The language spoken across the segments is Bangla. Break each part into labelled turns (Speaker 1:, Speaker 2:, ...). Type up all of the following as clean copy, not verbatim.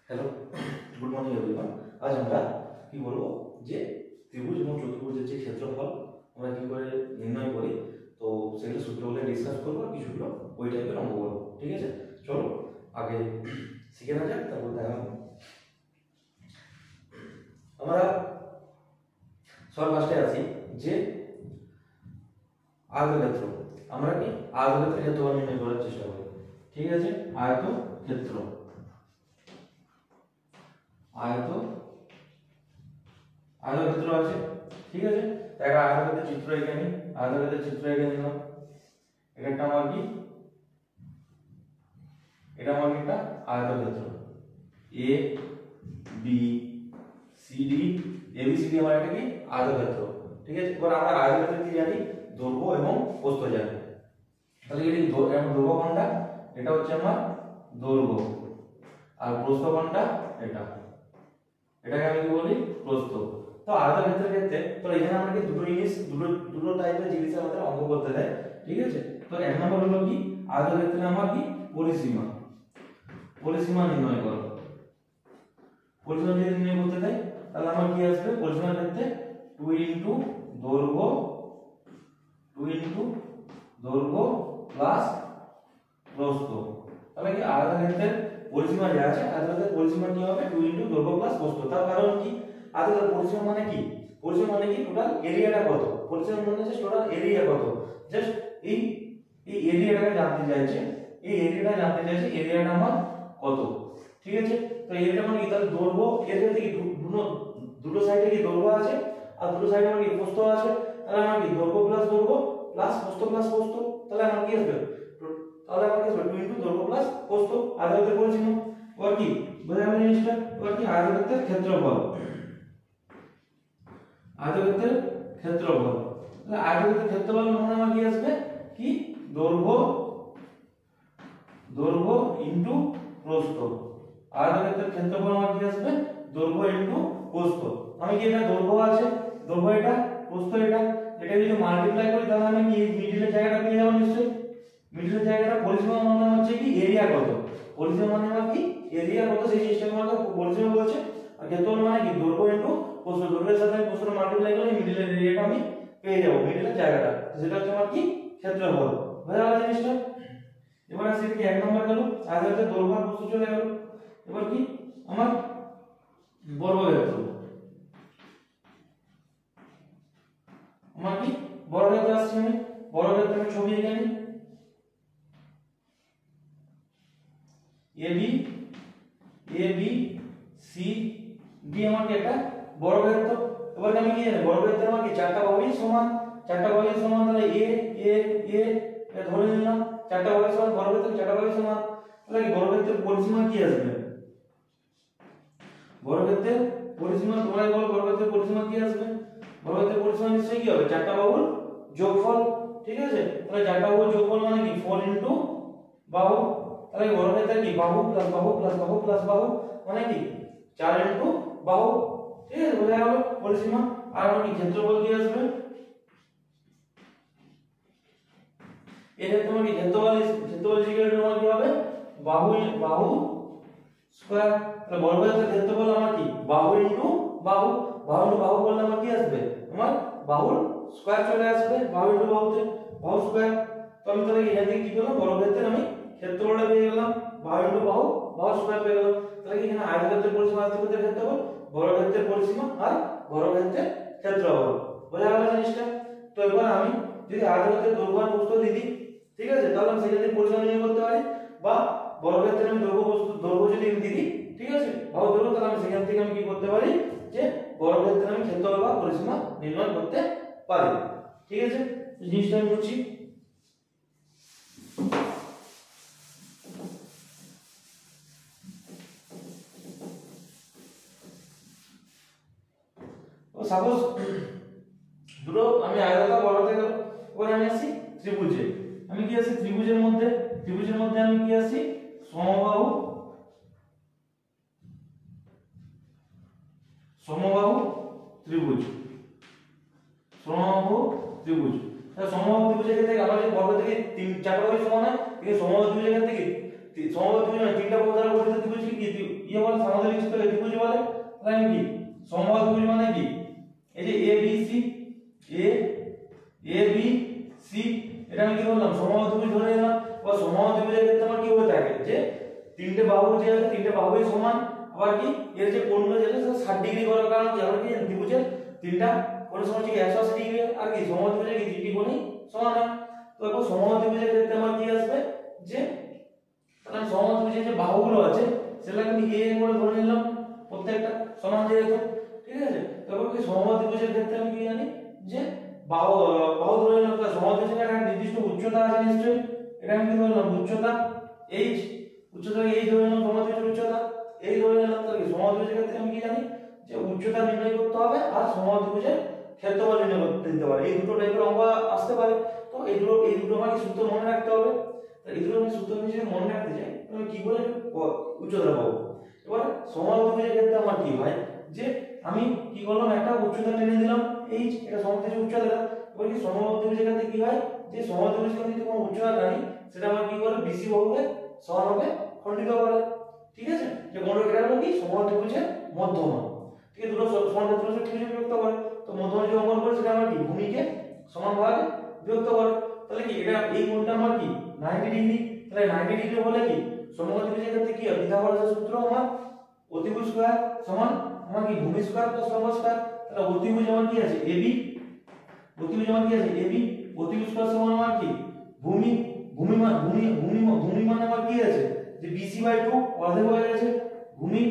Speaker 1: Hello, good morning everyone. আজ আমরা কি বলবো যে ত্রিভুজ এবং চতুর্ভুজের যে ক্ষেত্রফল আমরা কি করে নির্ণয় করি, তো সেগুলো সূত্রগুলো ডিসকাস করবো, আর কিছুগুলো ওই টাইপের অঙ্ক করবো। ঠিক আছে, চলো আগে শিখে না যাক, তারপর দেখা আমরা সবার ফার্স্টে আছি যে আয়তক্ষেত্র। আমরা কি আয়তক্ষেত্রের ক্ষেত্রফল নির্ণয় করার চেষ্টা করি। ঠিক আছে, আয়তক্ষেত্র আয়তক্ষেত্র আছে। ঠিক আছে, একটা আয়তক্ষেত্রের চিত্র এখানে, আয়তক্ষেত্রের চিত্র এখানে নিলাম। এটা আমার কি, এটা আমার একটা আয়তক্ষেত্র A B C D, A B C D আমার একটা কি আয়তক্ষেত্র। ঠিক আছে, এবার আমরা আয়তক্ষেত্রে কি জানি, দৈর্ঘ্য এবং প্রস্থ জানি। তাহলে এটি দৈর্ঘ্য কোনটা, এটা হচ্ছে আমার দৈর্ঘ্য, আর প্রস্থ কোনটা, এটাকে আমি কি বলি, প্রস্থ। তো আয়তক্ষেত্রের ক্ষেত্রে তো এখানে আমরা কি দুটো টাইপের জিনিস আমাদের অঙ্ক করতে দেয়। ঠিক আছে, তো এক নম্বর হলো কি, আয়তক্ষেত্রে আমার কি পরিসীমা নির্ণয় করো। পরিসীমা যদি নির্ণয় করতে দেয় তাহলে আমার কি আসবে, পরিসীমার ক্ষেত্রে 2 ইনটু দৈর্ঘ্য প্লাস প্রস্থ। তাহলে কি আয়তক্ষেত্রের পরিসীমা যা আছে, আয়তক্ষেত্রের পরিসীমা কি হবে, 2 ইনটু দৈর্ঘ্য প্লাস প্রস্থ। তার কারণ কি, আয়তক্ষেত্রের পরিসীমা মানে কি, পরিসীমা মানে কি টোটাল এরিয়াটা কত, পরিসীমা মানে হচ্ছে টোটাল এরিয়া কত। জাস্ট এই এরিয়াটাকে জানতে চাইছে, এরিয়াটা আমার কত। ঠিক আছে, তো এরিয়াটা মানে কি, তাহলে দৈর্ঘ্য এরিয়া থেকে দুটো সাইডে কি দৈর্ঘ্য আছে, আর দুটো সাইডে মানে কি প্রস্থ আছে। তাহলে আমার কি দৈর্ঘ্য প্লাস প্রস্থ প্লাস প্রস্থ, তাহলে আমার কি আসবে, 2 ইনটু দৈর্ঘ্য প্লাস প্রস্থ আয়তক্ষেত্রের পরিসীমা। এবার কি বোঝা গেল জিনিসটা। এবার কি আয়তক্ষেত্রের ক্ষেত্রফল, তাহলে আয়তক্ষেত্রের ক্ষেত্রফল মানে আমার কি আসবে, কি দৈর্ঘ্য ইনটু প্রস্থ। আয়তক্ষেত্রের ক্ষেত্রফল আমার কি আসবে, দৈর্ঘ্য ইনটু প্রস্থ। আমি কি, এটা দৈর্ঘ্য আছে, দৈর্ঘ্য এটা, প্রস্থ এটা, এটা যদি মাল্টিপ্লাই করি তাহলে আমি কি মিডলের জায়গাটা পেয়ে যাব নিশ্চয়ই। মিডলের জায়গাটা পরিসীমা মানে হচ্ছে কি এরিয়া কত, পরিসীমা মানে আমার কি এরিয়া কত, সেই সিস্টেম আমাকে পরিসীমা বলছে। আর ক্ষেত্রফল মানে কি দৈর্ঘ্য ইনটু প্রস্থ, দৈর্ঘ্যের সাথে প্রস্থটা মাল্টিপ্লাই করলে মিডলের এরিয়াটা আমি পেয়ে যাব, মিডলের জায়গাটা, সেটা হচ্ছে আমার কি ক্ষেত্রফল। বোঝা গেল জিনিসটা। এবার আসি কি এক নম্বর গেল, আয়তক্ষেত্রের দৈর্ঘ্য আর প্রস্থ চলে গেল। এবার কি আমার বর্গক্ষেত্র, আমার কি বর্গক্ষেত্র আসছে। আমি বর্গক্ষেত্রে আমি ছবি এঁকে নিই, এ বি সি ডি আমার কি একটা বর্গক্ষেত্র। এবার আমি কি জানি, বর্গক্ষেত্রে আমার কি চারটা বাহুই সমান, তাহলে এ ধরে নিলাম, চারটা বাহুই সমান, বর্গক্ষেত্রে চারটা বাহুই সমান। তাহলে কি বর্গক্ষেত্রের পরিসীমা কি আসবে, বর্গক্ষেত্রের পরিসীমা তোমরাই বলো, বর্গক্ষেত্রের পরিসীমা কি আসবে, বর্গক্ষেত্রের পরিসীমা নিশ্চয়ই কি হবে, চারটা বাহুর যোগফল। ঠিক আছে, তাহলে চারটা বাহুর যোগফল মানে কি 4 ইনটু বাহু। তাহলে বর্গক্ষেত্রের কি বাহু প্লাস বাহু প্লাস বাহু প্লাস বাহু মানে কি 4 ইনটু বাহু। ঠিক আছে, বোঝা গেল পরিসীমা। আর আমার কি ক্ষেত্রফল কি আসবে, এটা তোমার কি ক্ষেত্রফল ইকুয়াল টু আমার কি হবে, বাহু স্কয়ার। তাহলে বর্গক্ষেত্রের ক্ষেত্রফল আমার কি বাহু ইনটু বাহু, বাহু করলে আমার কি আসবে, আমার বাহুর স্কয়ার চলে আসবে, বাহু ইনটু বাহুতে বাহু স্কয়ার। তো আমি তাহলে এখান থেকে কি করলাম, বর্গক্ষেত্রের আমি ক্ষেত্রফলটা পেয়ে গেলাম, বাহু ইনটু বাহু স্কয়ার পেয়ে গেলাম। তাহলে কি এখানে আয়তক্ষেত্রের পরিসীমা, আয়তক্ষেত্রের ক্ষেত্রফল, বর্গক্ষেত্রের পরিসীমা আর বর্গক্ষেত্রের ক্ষেত্রফল। বোঝা গেল জিনিসটা। তো এবার আমি যদি আয়তক্ষেত্রের দৈর্ঘ্য আর প্রস্থ দিই, ঠিক আছে, তাহলে আমি সেখান থেকে পরিসীমা নির্ণয় করতে পারি। বা বর্গক্ষেত্রে আমি দৈর্ঘ্য যদি আমি দিই, ঠিক আছে, বাহু দৈর্ঘ্য, তাহলে আমি সেখান থেকে আমি কি করতে পারি, যে বর্গক্ষেত্রে আমি ক্ষেত্রফল বা পরিসীমা নির্ণয় করতে পারি। ঠিক আছে, জিনিসটা আমি বুঝছি। সাপোজ দুটো আমি আয়তাকার বর্গক্ষেত্র গেল। এবার আমি আসি ত্রিভুজে, আমি কি আসি ত্রিভুজের মধ্যে আমি কি আসি সমবাহু ত্রিভুজ, সমবাহু ত্রিভুজের ক্ষেত্রে আমার যে বর্গ থেকে 3-4টা বাহু সমান হয়, এই সমবাহু ত্রিভুজের ক্ষেত্রে কি সমবাহু ত্রিভুজ তিনটা বাহু দ্বারা গঠিত ত্রিভুজ কি ইয়ে বলে সামুদ্রিক ত্রিভুজ বলে। তাহলে আমি কি সমবাহু ত্রিভুজ মানে কি এই যে এ বি সি এটা আমি কি বললাম সমবাহু ত্রিভুজ ধরে নিলাম। বা সমবাহু ত্রিভুজের ক্ষেত্রে আমার কি হয়ে থাকে যে তিনটে বাহু যে আছে তিনটে বাহুই সমান, আবার কি এর যে কোণগুলো যেটা 60 ডিগ্রি করার কারণ কি আমরা কি ত্রিভুজের তিনটা কোণের সমান কি 180 ডিগ্রি, আর কি সমবাহু ত্রিভুজের কি তিনটি কোণই সমান হয়। তো এখন সমবাহু ত্রিভুজের ক্ষেত্রে আমার কি আসবে যে তাহলে সমবাহু ত্রিভুজের যে বাহুগুলো আছে সেটাকে আমি a করে ধরে নিলাম প্রত্যেকটা সমান যেহেতু, ঠিক আছে। তবে কি সমবাহু ত্রিভুজের ক্ষেত্রে আমি কি জানি যে বাহু ধরে নিলাম, তাহলে সমবাহু ত্রিভুজের একটা নির্দিষ্ট উচ্চতা আছে নিশ্চয়ই, এটা আমি কি ধরলাম উচ্চতা h, উচ্চতা h ধরে নিলাম সমবাহু ত্রিভুজের উচ্চতা h ধরে নিলাম। তাহলে কি সমবাহু ত্রিভুজের ক্ষেত্রে আমি কি জানি যে উচ্চতা নির্ণয় করতে হবে আর সমবাহু ত্রিভুজের ক্ষেত্রফল নির্ণয় করতে দিতে পারে, এই দুটো টাইপের অঙ্ক আসতে পারে। তো এই দুটো আমাকে সূত্র মনে রাখতে হবে। তো এই দুটো আমি সূত্র যদি মনে রাখতে চাই আমি কি করে উচ্চতা পাবো। এবার সমবাহু ত্রিভুজের ক্ষেত্রে আমার কি হয় যে আমি কি করলাম একটা উচ্চতা টেনে দিলাম h, এটা সমবাহু ত্রিভুজের উচ্চতা। এবার কি সমবাহু ত্রিভুজের ক্ষেত্রে কি হয় যে সমবাহু ত্রিভুজের যদি কোনো উচ্চতা জানি সেটা আমার কি করে BC বাহুকে সমানভাবে খণ্ডিত করে, ঠিক আছে। যে কোণ এটা হলো কি সমবাহু ত্রিভুজের মধ্যমা, ঠিক আছে, দুটো সমান্তরাল ত্রিভুজে বিভক্ত করে। তো মধ্যমা যে অঙ্কন করে সেটা আমার কি ভূমিকে সমানভাবে বিভক্ত করে। তাহলে কি এটা এই কোণটা আমার কি 90 ডিগ্রি। তাহলে 90 ডিগ্রি হলে কি সমবাহু ত্রিভুজের ক্ষেত্রে কি হয় পিথাগোরাসের সূত্র আমার অতিভুজ স্কয়ার সমান আমার কি ভূমি স্কয়ার প্লাস লম্ব স্কয়ার। তাহলে অতিভুজ আমার কি আছে AB, অতিভুজ আমার কি আছে AB, অতিভুজ স্কয়ার সমান আমার কি ভূমি মানে আমার কি আছে যে BC/2 অর্ধেক হয়ে গেছে। ভূমি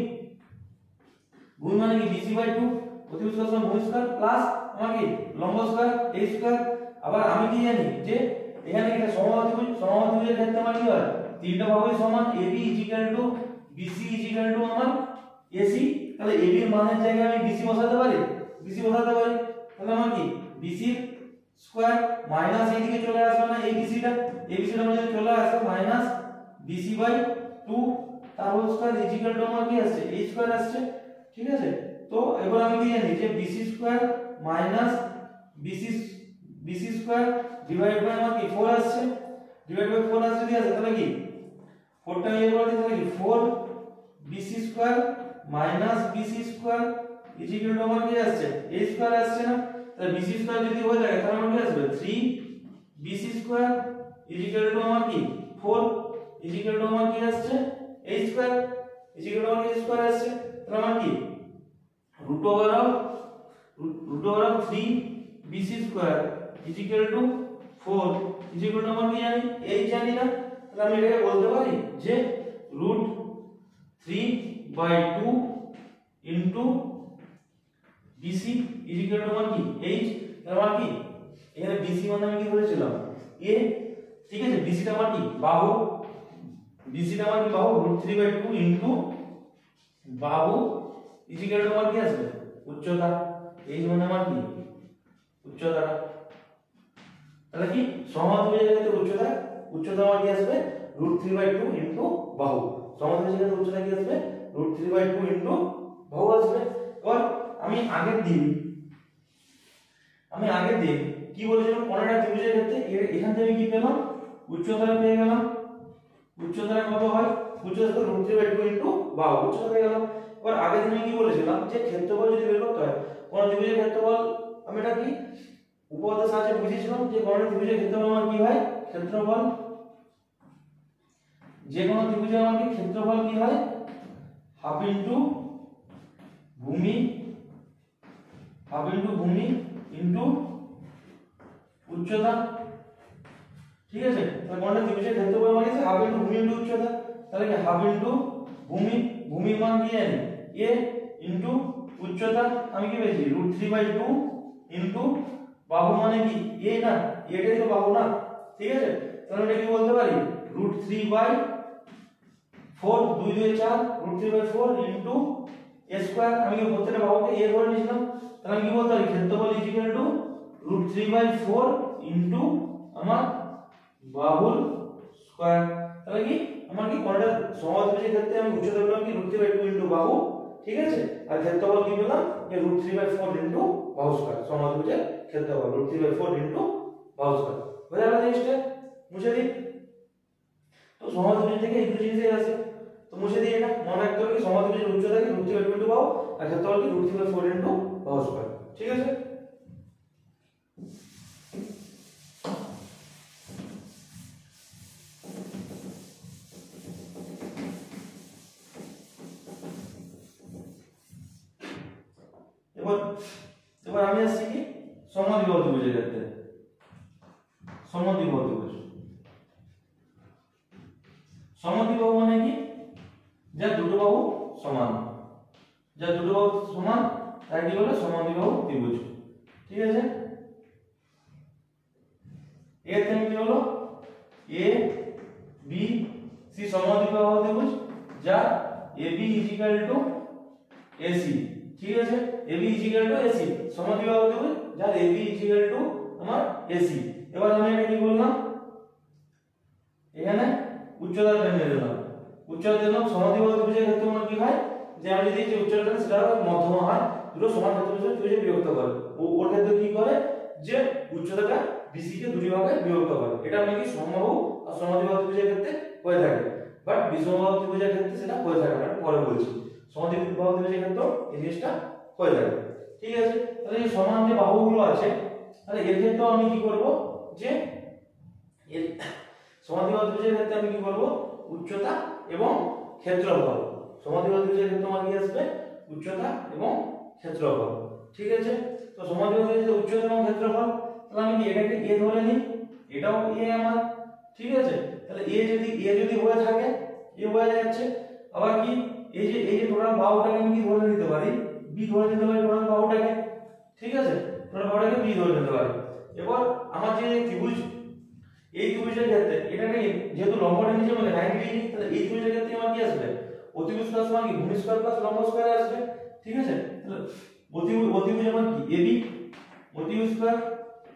Speaker 1: মানে কি BC/2, অতিভুজ স্কয়ার সমান ভূমি স্কয়ার প্লাস আমার কি লম্ব স্কয়ার a স্কয়ার। আবার আমি কি জানি যে এখানে এটা সমবাহু ত্রিভুজের ক্ষেত্রে আমার কি হয় তিনটা বাহুই সমান AB BC আমার AC। তাহলে AB এর মানের জায়গায় আমি BC বসাতে পারি, তাহলে আমার কি BC স্কয়ার মাইনাস এইদিকে চলে আসবে না ABCটা মধ্যে চলে আসে মাইনাস BC/2 তার হোল স্কয়ার আমার কি আসছে a স্কয়ার আসছে, ঠিক আছে। তো এবার আমি কি জানি যে BC square minus BC square divide by আমার কি 4 আসছে, ডিভাইড বাই 4 আসছে ঠিক আছে। তাহলে কি 4 টা ইয়ে করে দিতে তাহলে কি 4 BC square minus BC square আমার কি আসছে a স্কয়ার আসছে না। তাহলে BC স্কয়ার যদি হয়ে যায় তাহলে আমার কি আসবে 3 BC স্কয়ার আমার কি 4 আমার কি আসছে a স্কয়ার আমার a স্কয়ার আসছে। তাহলে আমার কি root over of 3 BC square 4 আমার কি জানি এই জানি না। তাহলে আমি এটাকে বলতে পারি যে √3/2 ইনটু BC আমার কি h। তাহলে আমার কি এখানে BC মানে আমি কি বলেছিলাম a, ঠিক আছে। BC টা আমার কি বাহু, √3/2 ইনটু বাহু আমার কি আসবে উচ্চতা, h মানে আমার কি উচ্চতা। তাহলে কি সমবাহু ত্রিভুজের ক্ষেত্রে উচ্চতা আমার কি আসবে √3/2 ইনটু বাহু। সমবাহু ত্রিভুজের ক্ষেত্রে উচ্চতা কি আসবে √3/2 ইনটু বাহু আসবে। এবার আমি আগের দিন কি বলেছিলাম কোণের ত্রিভুজের ক্ষেত্রে এখান থেকে কি পেলাম উচ্চতা পেয়ে গেলাম। উচ্চতা কত হয় উচ্চতা √3/2 ইনটু বাহু, উচ্চতা পেয়ে গেলাম। এবার আগের দিন কি বলেছিলাম যে ক্ষেত্রফল যদি বের করতে হয় কোণ ত্রিভুজের ক্ষেত্রফল আমি এটা কি উপপাদ্যের সাহায্যে বুঝিয়েছিলাম যে কোণ ত্রিভুজের ক্ষেত্রফল আমার কি হয় ক্ষেত্রফল, যে কোনো ত্রিভুজের আমার কি ক্ষেত্রফল কি হয় হাফ ইনটু ভূমি ইনটু উচ্চতা, ঠিক আছে। তাহলে কোণের ত্রিভুজের ক্ষেত্রফল মানে কি হাফ ইনটু ভূমি ইনটু উচ্চতা। তাহলে কি হাফ ইনটু ভূমির মান কি জানি a ইনটু উচ্চতা আমি কি পেয়েছি √3/2 ইনটু বাহু মানে কি a না, এটাই তো বাহু না, ঠিক আছে। তাহলে এটা কি বলতে পারি √3/4 2 2 4 √3/4 ইনটু a স্কয়ার। আমি কি প্রত্যেকটা বাহুকে a ধরে নিয়েছিলাম। তাহলে আমি কি বলতে পারি ক্ষেত্রফল √3/4 ইনটু আমার বাহুর স্কয়ার। তাহলে কি আমার কি কোণটা সমবাহু ত্রিভুজের ক্ষেত্রে আমি উচ্চতা পেলাম কি √3/2 ইনটু বাহু, ঠিক আছে। আর ক্ষেত্রফল কি পেলাম যে √3/4 ইনটু বাহু স্কয়ার। সমবাহু ত্রিভুজের ক্ষেত্রফল √3/4 ইনটু বাহু স্কয়ার। বুঝা গেল জিনিসটা, মুছে দিই। তো সমদ্বিভুজ থেকে এই দুটো জিনিসই আসে, তো মুছে দিই এটা। মনে রাখতে হবে কি সমদ্বিভুজের উচ্চতা কি √3/2 বাহু আর ক্ষেত্রফল কি √3/4 বাহু স্কয়ার। ঠিক আছে, এবার এবার আমি আসছি কি সমদ্বিবাহু ত্রিভুজের ক্ষেত্রে। সমদ্বিবাহু ত্রিভুজ, সমদ্বিবাহু মানে কি যার দুটো বাহু সমান, যার দুটো বাহু সমান তার কি বলে সমদ্বিবাহু ত্রিভুজ। ঠিক আছে, এর থেকে কি হলো এ বি সি সমদ্বিবাহু ত্রিভুজ যা AB = AC। ঠিক আছে, AB = AC সমদ্বিবাহু ত্রিভুজ যার AB = আমার AC। এবার আমি এটা কি বললাম এখানে উচ্চতা নির্ণয় করলাম। উচ্চতার জন্য সমদ্বিবাহু ত্রিভুজের ক্ষেত্রে আমার কি হয় যে আমি যদি যে উচ্চতা সেটা মধ্যমা হয়, দুটো সমান ত্রিভুজে বিভক্ত করে ওর ক্ষেত্রে কি করে যে উচ্চতাটা BC কে দুটি ভাগে বিভক্ত করে। এটা মানে কি সমবাহু আর সমদ্বিবাহু ত্রিভুজের ক্ষেত্রে হয়ে থাকে, বাট বিষমবাহু ত্রিভুজের ক্ষেত্রে সেটা হয়ে থাকে না, পরে বলছি। সমদ্বিবাহু ত্রিভুজের ক্ষেত্রে এই জিনিসটা হয়ে থাকে। ঠিক আছে, তাহলে এই সমান যে বাহুগুলো আছে তাহলে এর ক্ষেত্রেও আমি কি করব যে এর সমদ্বিবাহু ত্রিভুজের ক্ষেত্রে আমি কি করব উচ্চতা এবং ক্ষেত্রফল। সমদ্বিবাহু ত্রিভুজের ক্ষেত্রে আমার কি আসবে উচ্চতা এবং ক্ষেত্রফল। ঠিক আছে, তো সমদ্বিবাহু ত্রিভুজের উচ্চতা এবং ক্ষেত্রফল, তাহলে আমি কি এটাকে a ধরে নিই, এটাও a আমার। ঠিক আছে, তাহলে a যদি হয়ে থাকে a হয়ে যাচ্ছে, আবার কি এই যে টোটাল বাহুটাকে আমি কি ধরে নিতে পারি b ধরে নিতে পারি টোটাল বাহুটাকে। ঠিক আছে, টোটাল বাহুটাকে b ধরে নিতে পারি। এবার আমার যে ত্রিভুজ এই ত্রিভুজের ক্ষেত্রে এটাকে যেহেতু লম্বটা নিচে মানে 90 ডিগ্রি, তাহলে এই ত্রিভুজের ক্ষেত্রে আমার কি আসবে অতিভুজ প্লাস সমান কি ভূমি স্কয়ার প্লাস লম্ব স্কয়ার আসবে। ঠিক আছে, তাহলে অতিভুজ আমার কি AB অতিভুজ স্কয়ার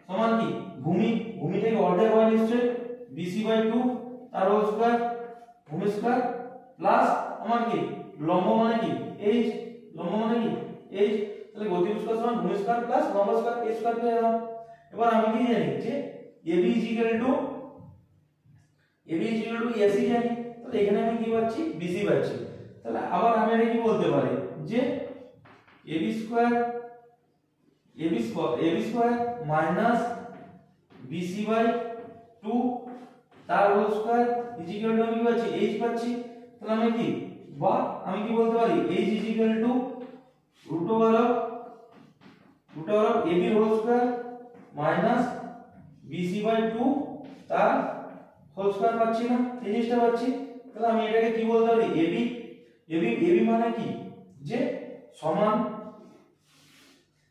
Speaker 1: সমান কি ভূমি থেকে অর্ধেক হয় নিশ্চয় BC/2 তার হোল স্কয়ার ভূমি স্কয়ার প্লাস আমার কি লম্ব মানে কি h, লম্ব মানে কি h, তাহলে অতিভুজ স্কয়ার সমান ভূমি স্কয়ার প্লাস লম্ব স্কয়ার h স্কয়ার পেয়ে গেলাম। এবার আমি কি জানি যে AB = AC জানি, তাহলে এখানে আমি কি পাচ্ছি BC পাচ্ছি। তাহলে আবার আমি এটা কি বলতে পারি যে AB স্কয়ার মাইনাস BC/2 তার হোল স্কয়ার ইজিক্যাল টু আমি কি পাচ্ছি h পাচ্ছি। তাহলে আমি কি বলতে পারি h √AB whole square minus BC/2 তার হোল স্কয়ার পাচ্ছি না, এই জিনিসটা পাচ্ছি। তাহলে আমি এটাকে কি বলতে পারি AB মানে কি যে সমান,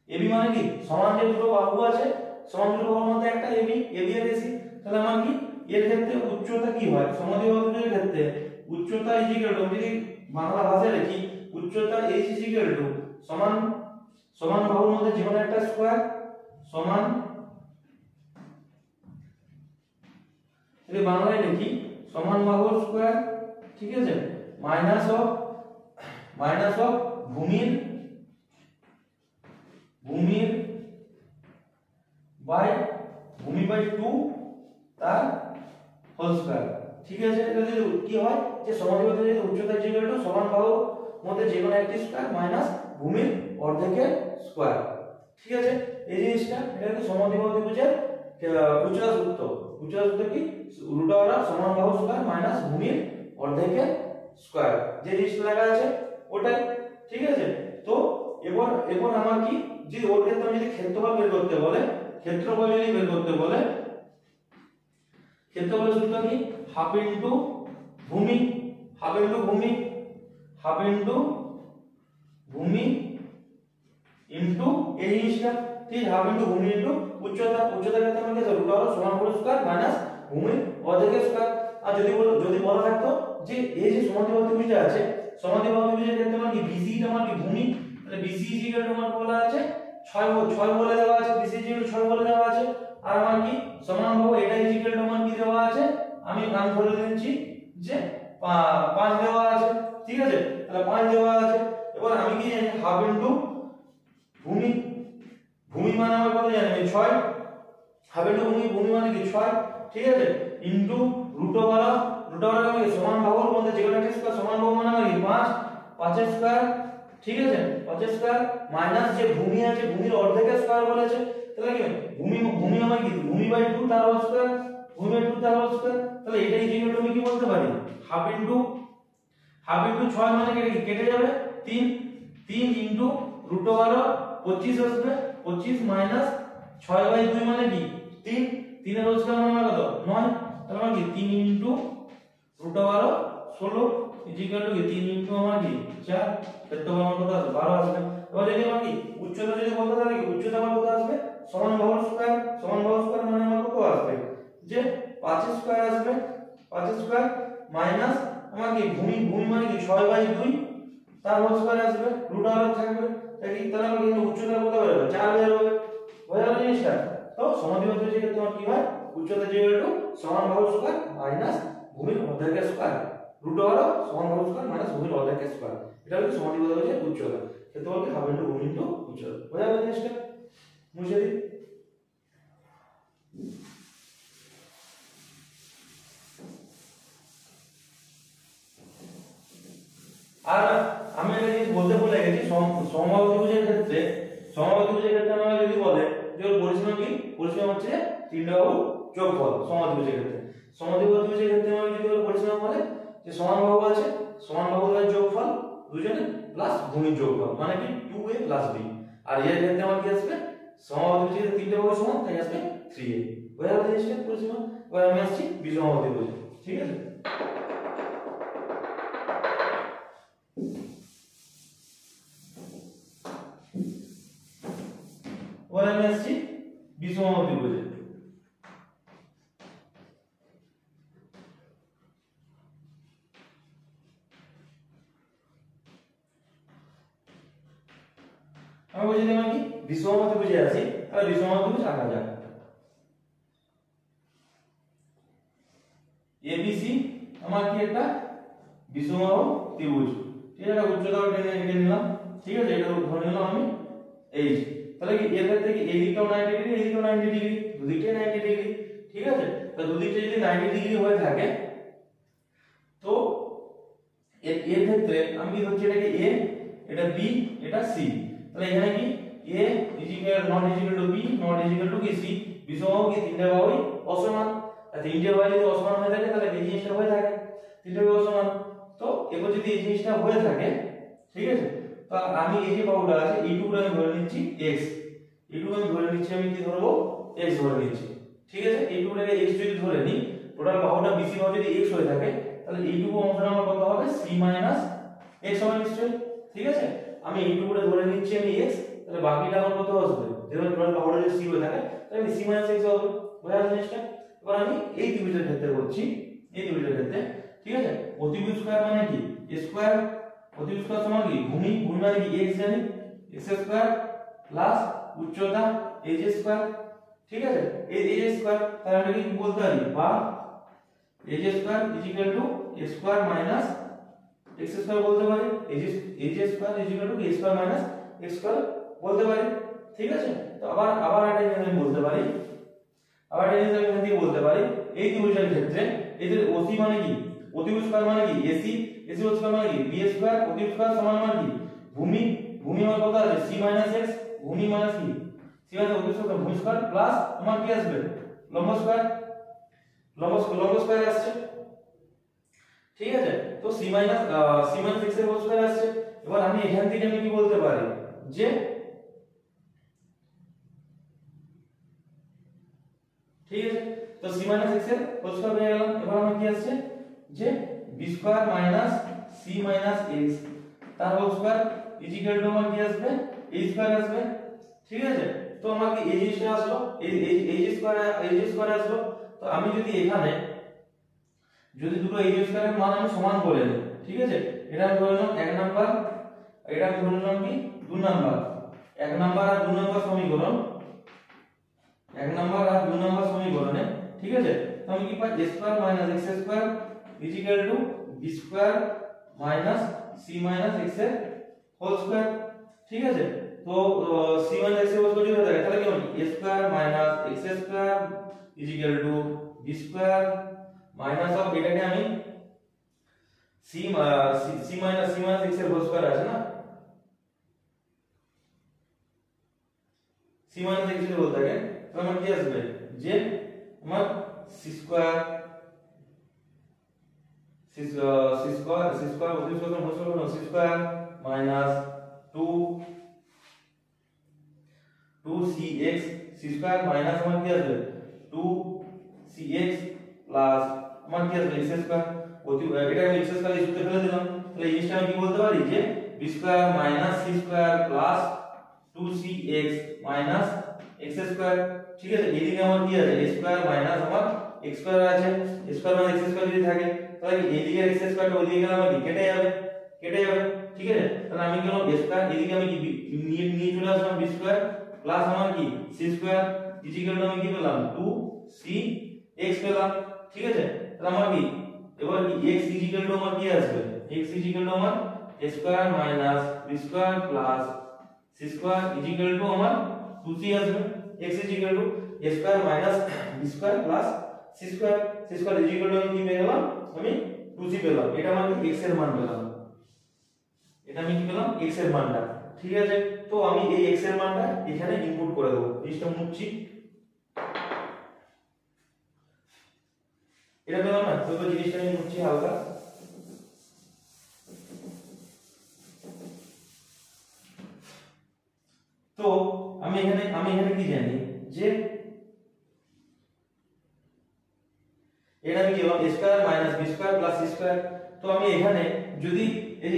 Speaker 1: AB মানে কি সমান যে দুটো বাহু আছে সমান দুটো বাহুর মধ্যে একটা AB আর AC। তাহলে আমার কি এর ক্ষেত্রে উচ্চতা কি হয় সমদ্বিবাহু ত্রিভুজের ক্ষেত্রে উচ্চতা ইজিক্যাল টু যদি বাংলা ভাষায় লিখি উচ্চতা h ইজিক্যাল টু সমান বাহুর মধ্যে যে কোনো একটা স্কয়ার সমান, যদি বাংলায় লিখি সমান বাহুর স্কয়ার। ঠিক আছে, মাইনাস অফ ভূমির বাই 2 তার হোল স্কয়ার। ঠিক আছে, এটা যদি কি হয় যে সমদ্বিবাহু ত্রিভুজের উচ্চতা ইকুয়াল টু সমান বাহুর মধ্যে যে কোনো একটি স্কয়ার মাইনাস ভূমির অর্ধেকের স্কয়ার। ঠিক আছে, এই জিনিসটা এটা হচ্ছে সমদ্বিবাহু ত্রিভুজের উচ্চতা সূত্র। উচ্চতা সূত্র কি √, সমান বাহু স্কয়ার মাইনাস ভূমির অর্ধেকের স্কয়ার, যে জিনিসটা লেখা আছে ওটাই। ঠিক আছে, তো এবার আমার কি যে ওর ক্ষেত্রে আমি যদি ক্ষেত্রফল বের করতে বলে ক্ষেত্রফলের সূত্র কি হাফ ইনটু ভূমি ইনটু এই জিনিসটা। ঠিক হাফ ইনটু ভূমি ইনটু উচ্চতার ক্ষেত্রে আমাকে √, সমান বাহু স্কয়ার মাইনাস ভূমির অর্ধেকের স্কয়ার। আর যদি বলা থাকতো যে এই যে সমদ্বিবাহু ত্রিভুজটা আছে সমদ্বিবাহু ত্রিভুজের ক্ষেত্রে আমার কি BC আমার কি ভূমি, তাহলে BC আমার বলা আছে 6 বলে দেওয়া আছে, BC 6 বলে দেওয়া আছে। আর আমার কি সমান বাহু এটা আমার কি দেওয়া আছে আমি ধরে নিচ্ছি যে 5 দেওয়া আছে। ঠিক আছে, তাহলে 5 দেওয়া আছে। এবার আমি কি জানি হাফ ইনটু ভূমি মানে আমার কত জানি 6, হাফ ইনটু ভূমি মানে কি 6। ঠিক আছে, ইনটু √, রুট ওভার মানে কি সমান বাহুর মধ্যে যে কোনো একটা স্কয়ার সমান বাহু মানে কি 5 5 এর স্কয়ার, ঠিক আছে 5 এর স্কয়ার মাইনাস যে ভূমি আছে ভূমির অর্ধেকের স্কয়ার বলেছে, তাহলে কি ভূমি ভূমি মানে কি ভূমি বাই 2 তার হোল স্কয়ার, ভূমি বাই 2 তার হোল স্কয়ার, তাহলে এটা ইকুয়াল টু আমি কি বলতে পারি হাফ ইনটু 6 মানে কেটে যাবে 3 3 ইনটু রুট ওভার 25 আসবে 25 মাইনাস 6 বাই 2 মানে কি 3 3 এর হোল স্কয়ার মানে কত 9, তাহলে মানে কি 3 into root over 16 equal to 3 into আমার কি 4, তো আমার কত আসবে 12 আসবে। এবার যদি আমার কি উচ্চতা যদি বলতে তাহলে কি উচ্চতা আমার কত আসবে সমান বাহুর স্কয়ার মানে আমার কত আসবে যে 5 এর স্কয়ার আসবে 5 এর স্কয়ার মাইনাস আমার কি ভূমি মানে কি 6 বাই 2 তার হোল স্কয়ার আসবে রুট ওভার থাকবে, তাহলে আমার কিন্তু উচ্চতা কত বের হবে 4 বের হবে, হয়ে গেল জিনিসটা। তো সমাধিপত্র যে তোমার কি হয় উচ্চতা ইকুয়াল টু সমান বাহুর স্কয়ার মাইনাস ভূমির অর্ধেকের স্কয়ার রুট ওভার সমান বাহুর স্কয়ার মাইনাস ভূমির অর্ধেকের স্কয়ার, এটা হলো সমাধিপত্র যে উচ্চতা, ক্ষেত্রফল কি হাফ ইনটু ভূমি ইনটু উচ্চতা, হয়ে গেল জিনিসটা। মুছে দিই। আর আমি একটা জিনিস বলতে ভুলে গেছি, সমবাহু ত্রিভুজের ক্ষেত্রে আমরা যদি বলে যে ওর পরিসীমা কি পরিসীমা হচ্ছে তিনটা বাহুর যোগফল সমদ্বিবাহু ত্রিভুজের ক্ষেত্রে আমরা যদি ওর পরিসীমা বলে যে সমান বাহু আছে সমান বাহুর যোগফল দুজনে প্লাস ভূমির যোগফল মানে কি 2a প্লাস b, আর এর ক্ষেত্রে আমার কি আসবে সমবাহু ত্রিভুজের তিনটা বাহু সমান তাই আসবে 3a, হয়ে গেল জিনিসটা পরিসীমা। এবার আমি আসছি বিষমবাহু ত্রিভুজে, ঠিক আছে। এবার আমি আসছি বিষমবাহু ত্রিভুজে। আমি বলছি যে আমি বিষমবাহু ত্রিভুজে আছি, তাহলে বিষমবাহু ত্রিভুজ আঁকা যাক। ABC আমার কি একটা বিষমবাহু ত্রিভুজ, ঠিক আছে, উচ্চতা টেনে নিলাম, ঠিক আছে, এটা ধরে নিলাম আমি h, তাহলে কি এর ক্ষেত্রে কি এই দিকটাও 90 ডিগ্রি এই দিকটাও 90 ডিগ্রি দুদিকটাই 90 ডিগ্রি, ঠিক আছে। তো দুদিকটা যদি 90 ডিগ্রি হয়ে থাকে তো এর ক্ষেত্রে আমি কি ধরছি এটাকে a এটা b এটা c, তাহলে এখানে কি a not equal to b not equal to কি c, বিষমবাহু কি তিনটা বাহুই অসমান, আর তিনটে বাহু যদি অসমান হয়ে থাকে তাহলে এই জিনিসটা হয়ে থাকে তিনটে বাহু অসমান। তো এবার যদি এই জিনিসটা হয়ে থাকে, ঠিক আছে, তো আমি এই যে বাহুটা আছে এইটুকু আমি ধরে নিচ্ছি x, এইটুকু আমি ধরে নিচ্ছি আমি কি ধরবো x ধরে নিচ্ছি, ঠিক আছে। এইটুকুটাকে x যদি ধরে নিই টোটাল বাহুটা BC বাহু যদি x হয়ে থাকে তাহলে এইটুকু অংশটা আমার কত হবে c x হবে নিশ্চয়ই, ঠিক আছে। আমি এইটুকুটা ধরে নিচ্ছি আমি x, তাহলে বাকিটা আমার কত আসবে যেহেতু টোটাল বাহুটা যদি c হয়ে থাকে তাহলে আমি c x হবে, বোঝা যাচ্ছে জিনিসটা। এবার আমি এই ত্রিভুজের ক্ষেত্রে বলছি এই ত্রিভুজের ক্ষেত্রে, ঠিক আছে, অতিভুজ স্কয়ার মানে কি a স্কয়ার, অতিভুজ স্কয়ার সমান কি ভূমি মানে কি x জানি x স্কয়ার প্লাস উচ্চতা h স্কয়ার, ঠিক আছে, এই h স্কয়ার, তাহলে আমরা কি বলতে পারি বা h square equal to a square minus x square বলতে পারি, h square equal to a square minus x square বলতে পারি, ঠিক আছে। তো আবার একটা জিনিস আমি বলতে পারি, এই ত্রিভুজের ক্ষেত্রে এই যে OC মানে কি অতিভুজ স্কয়ার মানে কি AC হোল স্কয়ার মানে কি b স্কয়ার, অতিভুজ স্কয়ার সমান মানে কি ভূমি আমার কত আছে c x, ভূমি মাইনাস কি c অতিভুজ স্কয়ার ভূমি স্কয়ার প্লাস আমার কি আসবে লম্ব স্কয়ার আসছে, ঠিক আছে। তো c x এর হোল স্কয়ার আসছে। এবার আমি এখান থেকে আমি কি বলতে পারি যে ঠিক আছে, তো c x এর হোল স্কয়ার পেয়ে গেলাম। এবার আমার কি আসছে যে b square minus c x তার হোল স্কয়ার ইকুয়াল টু আমার কি আসবে a স্কয়ার আসবে, ঠিক আছে। তো আমার কি এই জিনিসটা আসলো এই স্কয়ার আসলো। তো আমি যদি এখানে যদি দুটো a স্কয়ারের মান আমি সমান করে নিই, ঠিক আছে, এটা আমি ধরে নিলাম 1 নাম্বার, এটা আমি ধরে নিলাম কি 2 নাম্বার, 1 নাম্বার আর 2 নাম্বার সমীকরণ, 1 নাম্বার আর 2 নাম্বার সমীকরণে, ঠিক আছে। তো আমি কি পাই a square minus x square equal two b square minus c x এর হোল স্কয়ার, ঠিক আছে। তো c x এর হোল স্কয়ার যদি হয়ে যায় তাহলে কি হবে a square minus x square equal two b square minus of এটাকে আমি c minus x এর হোল স্কয়ার আছে না, c minus x যদি বলতে থাকে তাহলে আমার কি আসবে যে আমার c square minus 2cx c square minus আমার কি আসবে 2cx প্লাস আমার কি আসবে x স্কয়ার, এটা আমি x স্কয়ার এই সূত্রে ফেলে দিলাম, তাহলে এই জিনিসটা আমি কি বলতে পারি যে b square minus c square plus 2cx minus x square. ঠিক আছে, এইদিকে আমার কি আছে a স্কয়ার মাইনাস আমার x স্কয়ার আছে, a square minus x square যদি থাকে তাহলে এইদিকে x স্কয়ারটা ওইদিকে গেলে আমার কি কেটে যাবে। ঠিক আছে, তাহলে আমি কি করব a স্কয়ার এদিকে আমি কি নিয়ে চলে আসলাম b স্কয়ার প্লাস আমার কি c স্কয়ার ইকুয়াল টু আমি কি পেলাম 2cx পেলাম। ঠিক আছে, তাহলে আমার কি এবার কি x ইকুয়াল টু আমার কি আসবে, x ইকুয়াল টু আমার a square minus b square plus c square equal to আমার 2c আসবে। x equal to a square minus b square plus c square equal two আমি কি পেয়ে গেলাম, আমি 2c পেলাম। এটা মানে x এর মান পেলাম, এটা আমি কি পেলাম x এর মানটা। ঠিক আছে, তো আমি এই x এর মানটা এখানে ইনপুট করে দেব, জিনিসটা মুছছি, এটা পেলাম না, তো জিনিসটা আমি মুছছি হালকা। তো আমি এখানে কি জানি যে এটা আমি কি বললাম a square minus b square plus c square. তো আমি এখানে যদি এই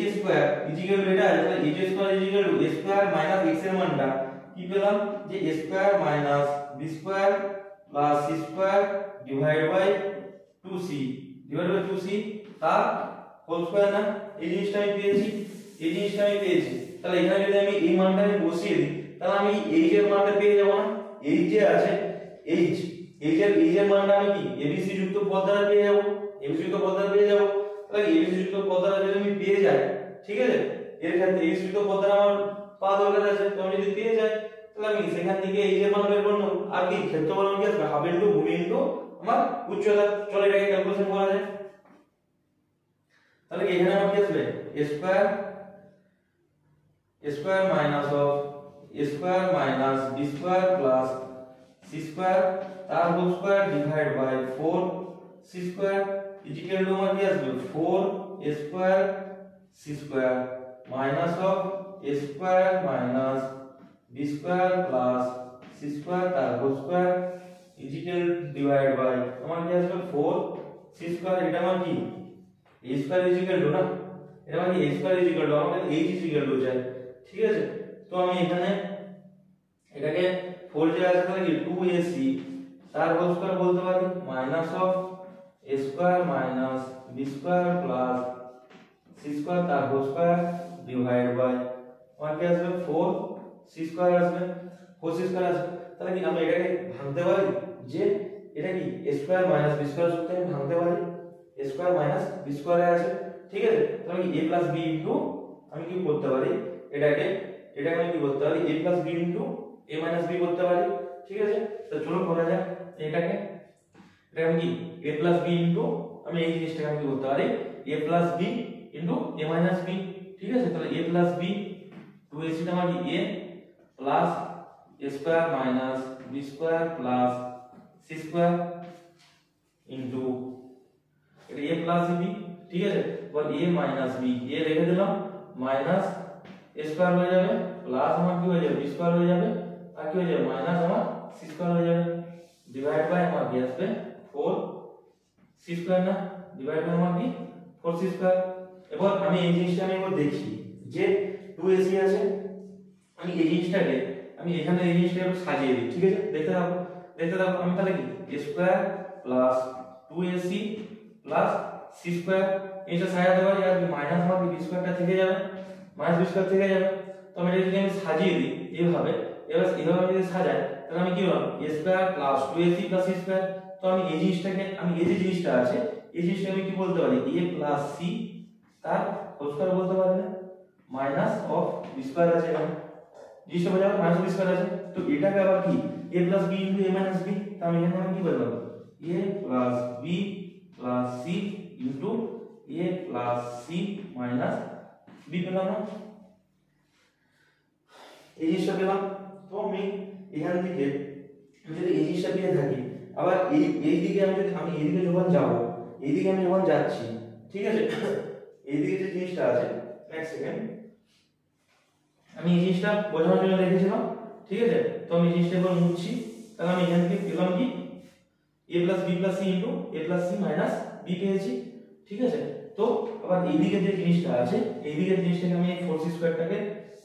Speaker 1: যে স্কয়ার ইকুয়াল টু এটা আছে, তাহলে এই যে square equal to a square minus x এর মানটা কি পেলাম যে a square minus b square plus c square divide by 2c তার হোল স্কয়ার না, এই জিনিসটা আমি পেয়েছি। তাহলে এখানে যদি আমি এই মানটা আমি বসিয়ে দিই তাহলে আমি h এর মানটা পেয়ে যাব না, h যে আছে h এর মানটা আমি কি abc যুক্ত পদ দ্বারা পেয়ে যাব, তাহলে abc যুক্ত পদ দ্বারা যদি আমি পেয়ে যাই, ঠিক আছে, এর ক্ষেত্রে abc যুক্ত পদ দ্বারা আমার পাওয়া দরকার আছে, তো আমি যদি পেয়ে যাই তাহলে আমি সেখান থেকে h এর মান বের করব, আর কি ক্ষেত্রফল কি আসবে হাফ ইনটু ভূমি ইনটু আমার উচ্চতা। চলো এটাকে ক্যালকুলেশন করা যায়। তাহলে এখানে আমার কি আসবে a square minus of a square minus b square plus c square তার whole square divide by 4c square equal to আমার কি আসবে 4a square c square minus of a square minus b square plus c square তার whole square equal divide by আমার কি আসবে 4c স্কয়ার। এটা আমার কি a স্কয়ার ইকুয়াল টু না, এটা মানে a স্কয়ার ইকুয়াল টু আমাদের h ইকুয়াল টু চাই। ঠিক আছে, তো আমি এখানে এটাকে 4 যে আছে তাহলে কি 2ac তার হোল স্কয়ার বলতে পারি minus of a square minus b square plus c square তার হোল স্কয়ার ডিভাইড বাই আমার কি আসবে 4c স্কয়ার আসবে, 4c স্কয়ার আসবে। তাহলে কি আমরা এটাকে ভাঙতে পারি যে এটা কি a square minus b square সূত্রে আমি ভাঙতে পারি, a square minus b square আছে। ঠিক আছে, তাহলে কি a প্লাস b ইনটু আমি কি করতে পারি এটাকে আমি কি করতে পারি a plus b into a minus b করতে পারি। ঠিক আছে, তো চলো করা যাক এটাকে আমি কি a প্লাস b ইনটু আমি এই জিনিসটাকে আমি কি করতে পারি a plus b into a minus b। ঠিক আছে, তাহলে a প্লাস b 2ac টা মানে a plus a square minus b square plus c square into এটা a প্লাস b। ঠিক আছে, এবার a মাইনাস b a রেখে দিলাম মাইনাস a স্কয়ার হয়ে যাবে প্লাস আমার কি হয়ে যাবে b স্কয়ার হয়ে যাবে আর কি হয়ে যাবে মাইনাস আমার c স্কয়ার হয়ে যাবে ডিভাইড বাই আমার কি আসবে 4c স্কয়ার না, ডিভাইড বাই আমার কি 4c স্কয়ার। এবার আমি এই জিনিসটা আমি একবার দেখি যে 2ac আছে, আমি এই জিনিসটাকে আমি এখানে এই জিনিসটাকে একটু সাজিয়ে দিই। ঠিক আছে, দেখতে থাকো আমি তাহলে কি a square plus 2ac plus c square এটা সাজাতে পারি, আর মাইনাস আমার b স্কয়ারটা থেকে যাবে, মাইনাস b স্কয়ার থেকে যাবে। তো আমি এটা যদি আমি সাজিয়ে দিই এইভাবে, এবার এইভাবে আমি যদি সাজাই তাহলে আমি কি বললাম a square plus 2ac plus c square. তো আমি এই জিনিসটাকে আমি এই যে জিনিসটা আছে এই জিনিসটা আমি কি বলতে পারি a প্লাস c তার হোল স্কয়ার বলতে পারি না, মাইনাস অফ b স্কয়ার আছে এখানে জিনিসটা বোঝা গেল মাইনাস b স্কয়ার আছে। তো এটাকে আবার কি a plus b into a minus b, তো আমি এখানে আমি কি বললাম a plus b plus c into a a plus C minus B পেলাম না, এই জিনিসটা পেলাম। তো আমি এখান থেকে যদি এই জিনিসটা পেয়ে থাকি, আবার এই দিকে আমি এইদিকে যখন যাব, এইদিকে আমি যখন যাচ্ছি, ঠিক আছে, এইদিকে যে জিনিসটা আছে, এক সেকেন্ড, আমি এই জিনিসটা বোঝানোর জন্য রেখেছিলাম, ঠিক আছে। তো আমি এই জিনিসটা এবার মুছছি, তাহলে আমি এখান থেকে পেলাম কি a plus b plus c into a plus c minus b পেয়েছি, ঠিক আছে। তো আবার এইদিকে যে জিনিসটা আছে, এইদিকে জিনিসটাকে আমি এই 4c স্কয়ারটাকে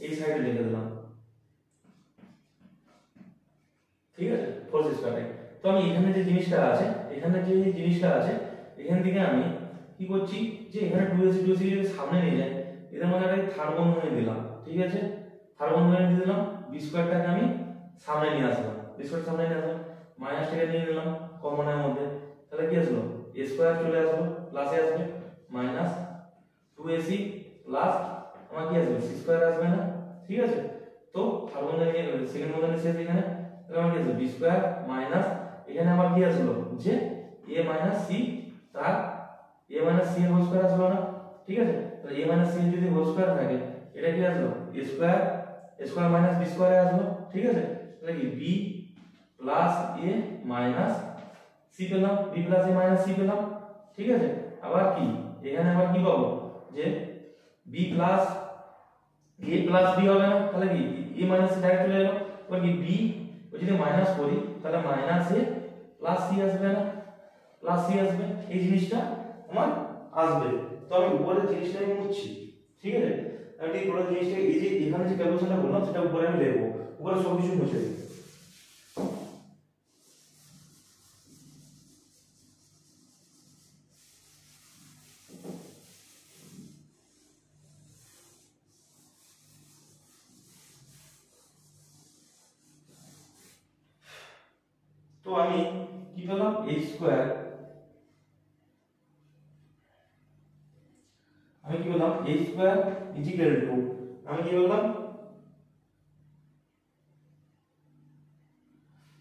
Speaker 1: এই সাইডে লিখে দিলাম, ঠিক আছে, 4c স্কয়ারটাকে। তো আমি এখানে যে জিনিসটা আছে, এখান থেকে আমি কি করছি, যে এখানে 2ac যদি সামনে নিয়ে যায়, এদের মধ্যে একটা থার্ড বন্ধনী দিলাম, ঠিক আছে, থার্ড বন্ধনী দিয়ে দিলাম, b স্কয়ারটাকে আমি সামনে নিয়ে আসলাম, b স্কয়ার সামনে নিয়ে আসলাম, মাইনাসটাকে নিয়ে নিলাম কমনের মধ্যে, তাহলে কি আসলো, a স্কয়ার চলে আসলো, প্লাসে আসবে মাইনাস 2ac প্লাস আমার কি আসবে c স্কয়ার আসবে না, ঠিক আছে। তো থার্ড বন্ধনী সেকেন্ড বন্ধনী শেষ এখানে, তাহলে আমার কি আসবে b স্কয়ার মাইনাস এখানে আমার কি আসলো, যে a মাইনাস c তার a মাইনাস c এর হোল স্কয়ার আসলো না, ঠিক আছে। তাহলে a মাইনাস c যদি হোল স্কয়ার থাকে, এটা কি আসলো a স্কয়ার মাইনাস b স্কয়ারে আসলো, ঠিক আছে। তাহলে কি b plus a minus c পেলাম, b plus a minus c পেলাম, ঠিক আছে। আবার কি এখানে আবার কি পাবো, যে b plus a plus b হবে না, তাহলে কি a মাইনাস c ডাইরেক্ট চলে এলো, এবার কি b ও যদি মাইনাস করি, তাহলে মাইনাস a প্লাস c আসবে না, প্লাস c আসবে, এই জিনিসটা আমার আসবে। তো আমি উপরের জিনিসটা আমি মুছছি, ঠিক আছে। আমি এই পুরো জিনিসটা এই যে এখানে যে ক্যালকুলেশনটা বললাম, সেটা উপরে আমি লিখবো, উপরে সব কিছু মুছে দিই। তো আমি কি পেলাম, a স্কয়ার, আমি কি বললাম a স্কয়ার ইকুয়াল টু, আমি কি বললাম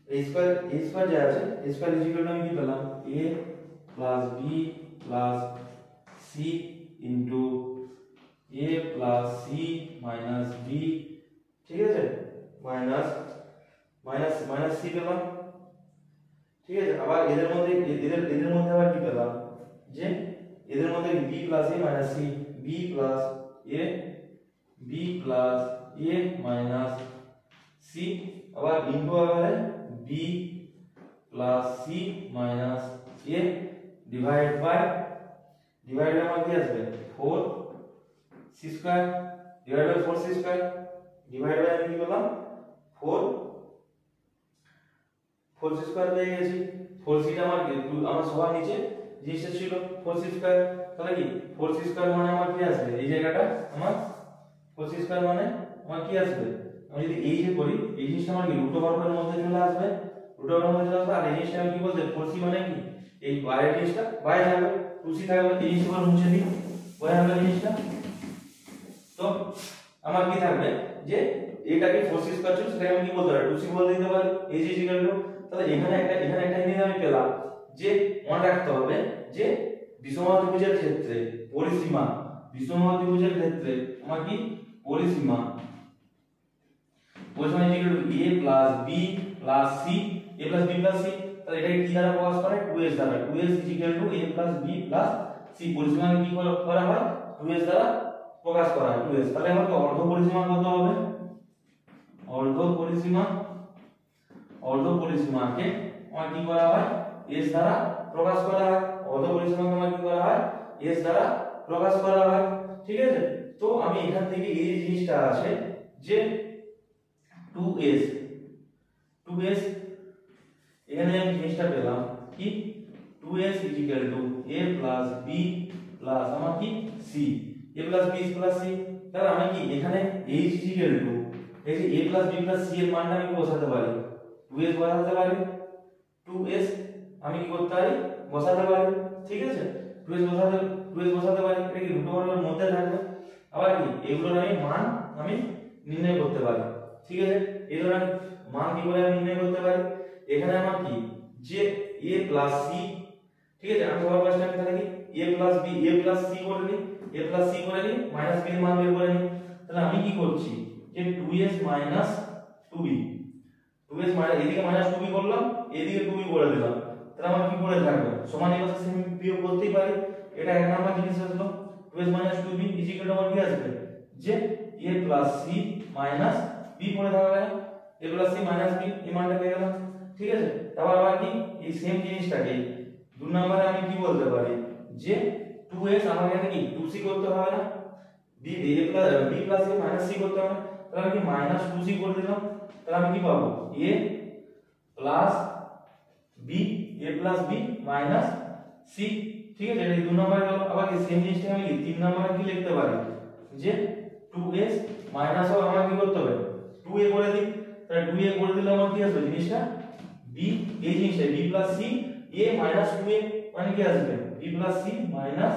Speaker 1: a স্কয়ার যা আছে, a স্কয়ার ইকুয়াল টু আমি কি পেলাম, a plus b plus c into a plus c minus b, ঠিক আছে, মাইনাস মাইনাস c পেলাম, ঠিক আছে। আবার এদের মধ্যে আবার কি পেলাম, যে এদের মধ্যে b plus a minus c, b plus a minus c, আবার ইনটু আবার b plus c minus a divide by আমার কি আসবে 4c square divide by 4c square divide by আমি কি পেলাম 4c স্কয়ার পেয়ে গেছি। 4c টা আমার কি আমার সবার নিচে জিনিসটা ছিল 4c স্কয়ার, তাহলে কি 4c স্কয়ার মানে আমার কি আসবে, এই জায়গাটা আমার 4c স্কয়ার মানে আমার কি আসবে, আমি যদি এই যে করি, এই জিনিসটা আমার কি রুট ওভার এর মধ্যে চলে আসবে, আর এই জিনিসটা আমি কি বলতে 4c মানে কি এই বাইরের জিনিসটা বাইরে যাবে, 2c থাকবে, এই জিনিসটা মুছে দিই, বাইরে হবে জিনিসটা। তো আমার কি থাকবে, যে এটাকে 4c স্কয়ার ছিল, সেটাকে আমি কি বলতে পারি 2c বলে দিতে পারি, এই যে ইকুয়াল টু, তাহলে এখানে একটা জিনিস আমি পেলাম, যে মনে রাখতে হবে যে বিষমত্রিভুজের ক্ষেত্রে পরিসীমা, বিষমত্রিভুজের ক্ষেত্রে আমার কি পরিসীমা equal to a plus b plus c, a plus b plus c, তাহলে এটাকে কি দ্বারা প্রকাশ করে 2s দ্বারা, 2s equal to a plus b plus c, পরিসীমাকে কি করা হয় 2s দ্বারা প্রকাশ করা হয়, 2s। তাহলে আমাকে অর্ধ পরিসীমা কত হবে, অর্ধ পরিসীমাকে আমার কি করা হয় s দ্বারা প্রকাশ করা হয়, অর্ধ পরিসীমাকে আমার কি করা হয় s দ্বারা প্রকাশ করা হয়, ঠিক আছে। তো আমি এখান থেকে এই যে জিনিসটা আছে, যে 2s এখানে আমি জিনিসটা পেলাম কি 2s equal to a plus b plus আমার কি c, a plus b plus c, তাহলে আমি কি এখানে h ইকুয়াল টু এই যে a plus b plus c এর মানটা আমি বসাতে পারি, 2s বসাতে পারি, 2s আমি কি করতে পারি বসাতে পারি, ঠিক আছে, 2s বসাতে পারি, এটা কি রুট ওভারের মধ্যে থাকবে। আবার কি এগুলোর আমি মান আমি নির্ণয় করতে পারি, ঠিক আছে, এগুলোর মান কি করে আমি নির্ণয় করতে পারি, এখানে আমার কি যে a প্লাস c, ঠিক আছে, আমি সবার ফার্স্টে আমি তাহলে কি a plus b a plus c করে নি a প্লাস c করে নি মাইনাস b এর মান বের করে নি। তাহলে আমি কি করছি যে 2s minus 2b 2s minus এদিকে মাইনাস 2b করলাম এদিকে 2b করে দিলাম। তাহলে আমার কি পড়ে থাকবে সমান এই পাশে আমি বিয়োগ করতেই পারি, এটা এক নাম্বার জিনিস আসলো। 2s minus 2b equal to আমার কি আসবে যে a plus c minus b পড়ে থাকবে a plus c minus b এই মানটা পেয়ে গেলাম। ঠিক আছে, তারপর আবার কি এই সেম জিনিসটাকে দুই নম্বরে আমি কি বলতে পারি যে 2s আমার এখানে কি 2c করতে হবে না, b plus a minus c করতে হবে না, তাহলে আমি কি মাইনাস 2c করে দিলাম। তাহলে আমি কি পাবো a plus b a plus b minus c। ঠিক আছে, এই দুই নম্বরে গেল। আবার কি সেম জিনিসটা আমি তিন নম্বরে কি লিখতে পারি যে 2s মাইনাস আমার কি করতে হবে 2a করে দিই। তাহলে 2a করে দিলে আমার কি আসবে জিনিসটা b এই জিনিসটা b plus c a minus 2a মানে কি আসবে b plus c minus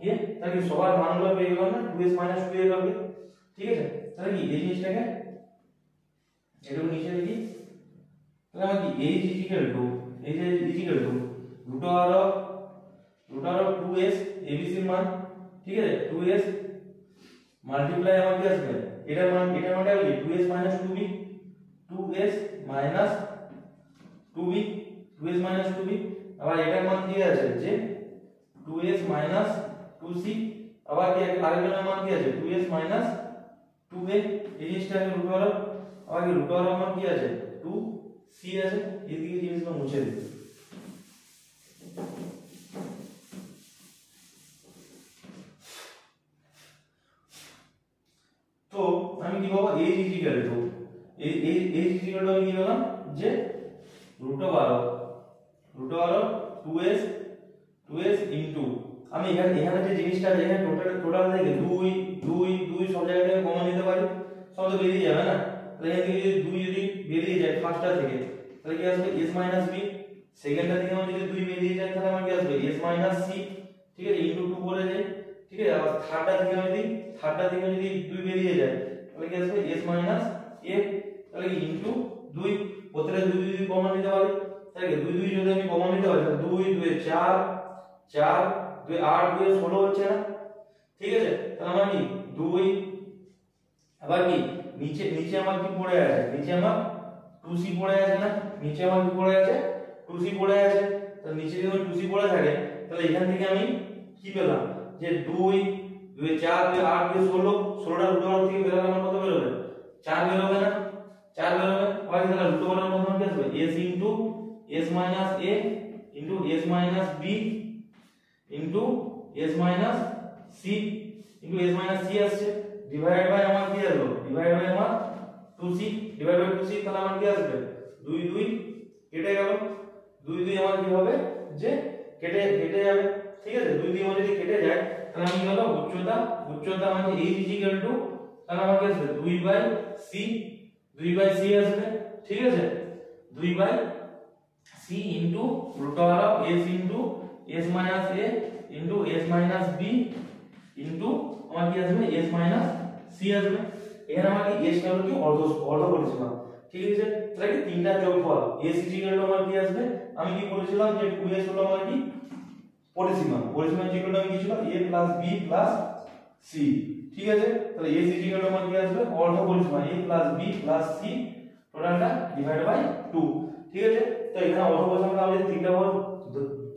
Speaker 1: a। তাহলে সবার মানগুলো পেয়ে গেলাম না 2s মাইনাস 2a হবে। ঠিক আছে, তাহলে কি এই জিনিসটাকে একটু নিচে লিখি। তাহলে আমার কি h ইকুয়াল টু এই যে equal to root of 2s abc এর মান। ঠিক আছে, 2s মাল্টিপ্লাই আমার কি আসবে এটার মানটা কি 2s minus 2b 2s minus 2b 2s minus 2b। আবার এটার মান কি আছে যে 2s মাইনাস 2c। আবার কি আরেকটার মান কি আছে 2s মাইনাস 2a এই জিনিসটা আছে রুট অফ। আবার কি রুট অফ মান কি আছে 2c আছে। এদিকে জিনিসগুলো মুছে দিই। তো আমি কি পাবো h ইকুয়াল টু আমি কি পেলাম যে রুট অফ 2s ইনটু আমি এখানে যে জিনিসটা এখানে টোটাল থেকে 2 সব জায়গা থেকে কমন নিতে পারি, সব তো বেরিয়ে যাবে না। তাহলে এখান থেকে যদি 2 যদি বেরিয়ে যায় ফার্স্টটা থেকে তাহলে কি আসবে s মাইনাস b। সেকেন্ডটা থেকে আমার যদি 2 বেরিয়ে যায় তাহলে আমার কি আসবে s মাইনাস c। ঠিক আছে, ইনটু 2 বলে যায়। ঠিক আছে, আবার থার্ডটা থেকে যদি 2 বেরিয়ে যায় তাহলে কি আসবে s মাইনাস a। তাহলে কি ইনটু 2 প্রত্যেকটা 2 যদি কমন নিতে পারি তাহলে কি 2 যদি আমি কমন নিতে পারি তাহলে 2 2 4 4 2 8 2 16 হচ্ছে না। ঠিক আছে, তাহলে আমার কি 2 আবার কি নিচে আমার কি পড়ে আছে নিচে আমার 2c পড়ে আছে না, নিচে আমার কি পড়ে আছে 2c পড়ে আছে। তাহলে নিচে যদি 2c পড়ে থাকে তাহলে এখান থেকে আমি কি পেলাম যে 2 2 4 2 8 2 16 16টা রুট ওভার থেকে বের আমার কত বের হবে 4 বের হবে না, 4 বের হবে। আবার তাহলে রুট ওভারের মধ্যে কি আসবে s into s minus a into s minus b into s minus c into s minus c আসছে ডিভাইড বাই আমার কি আসবে ডিভাইড বাই আমার 2c ডিভাইড বাই 2c। তাহলে আমার কি আসবে 2 2 কেটে গেল 2 2 আমার কি হবে যে কেটে যাবে। ঠিক আছে, 2 2 আমার যদি কেটে যায় তাহলে আমি হলো উচ্চতা মানে h ইকুয়াল টু তাহলে আমার কি আসবে 2 বাই c আসবে। ঠিক আছে, 2 by c into root over of s into s minus a into s minus b into আমার কি আসবে s মাইনাস c আসবে। এখানে আমার কি s টা হলো কি অর্ধ পরিসীমা। ঠিক আছে, তাহলে কি তিনটা যোগফল s ইকুয়াল টু আমার কি আসবে আমি কি বলেছিলাম যে 2s হলো আমার কি পরিসীমা ইকুয়াল টু আমি কি ছিল a plus b plus c। ঠিক আছে, তাহলে s ইকুয়াল টু আমার কি আসবে অর্ধ পরিসীমা a plus b plus c টোটালটা ডিভাইড বাই 2। ঠিক আছে, তো এখানে অর্ধ পরিসীমাটা আমাদের তিনটা ভাগ